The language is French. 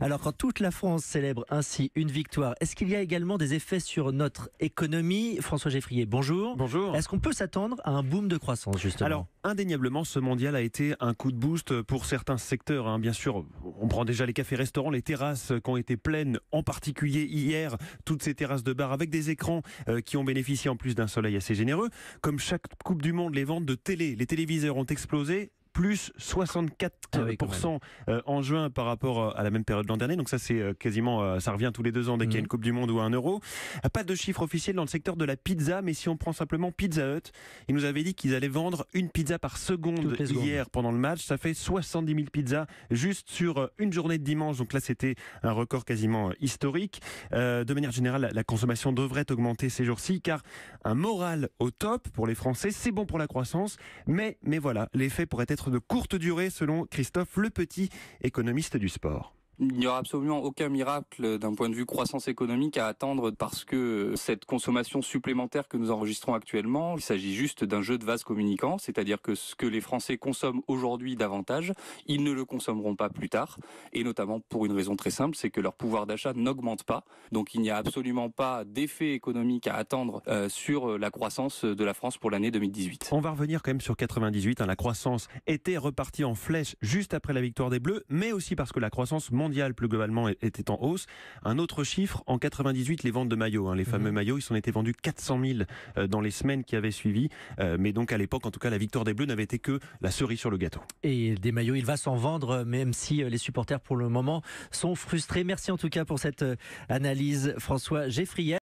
Alors, quand toute la France célèbre ainsi une victoire, est-ce qu'il y a également des effets sur notre économie? François Geffrier, bonjour. Bonjour. Est-ce qu'on peut s'attendre à un boom de croissance, justement? Alors, indéniablement, ce mondial a été un coup de boost pour certains secteurs. Bien sûr, on prend déjà les cafés-restaurants, les terrasses qui ont été pleines, en particulier hier, toutes ces terrasses de bar avec des écrans qui ont bénéficié en plus d'un soleil assez généreux. Comme chaque Coupe du Monde, les ventes de télé, les téléviseurs ont explosé. Plus 64% en juin par rapport à la même période l'an dernier. Donc ça, c'est quasiment, ça revient tous les 2 ans dès qu'il y a une Coupe du Monde ou un Euro. Pas de chiffre officiel dans le secteur de la pizza, mais si on prend simplement Pizza Hut, ils nous avaient dit qu'ils allaient vendre une pizza par seconde hier pendant le match. Ça fait 70 000 pizzas juste sur une journée de dimanche. Donc là, c'était un record quasiment historique. De manière générale, la consommation devrait augmenter ces jours-ci, car un moral au top pour les Français, c'est bon pour la croissance. Mais voilà, l'effet pourrait être de courte durée selon Christophe Lepetit, économiste du sport. Il n'y aura absolument aucun miracle d'un point de vue croissance économique à attendre parce que cette consommation supplémentaire que nous enregistrons actuellement, il s'agit juste d'un jeu de vase communicant, c'est-à-dire que ce que les Français consomment aujourd'hui davantage, ils ne le consommeront pas plus tard, et notamment pour une raison très simple, c'est que leur pouvoir d'achat n'augmente pas. Donc il n'y a absolument pas d'effet économique à attendre sur la croissance de la France pour l'année 2018. On va revenir quand même sur 98, la croissance était repartie en flèche juste après la victoire des Bleus, mais aussi parce que la croissance mondiale plus globalement était en hausse. Un autre chiffre, en 98, les ventes de maillots, les fameux maillots, ils ont été vendus 400 000 dans les semaines qui avaient suivi. Mais donc à l'époque, en tout cas, la victoire des Bleus n'avait été que la cerise sur le gâteau. Et des maillots, il va s'en vendre, même si les supporters pour le moment sont frustrés. Merci en tout cas pour cette analyse, François Geffrier.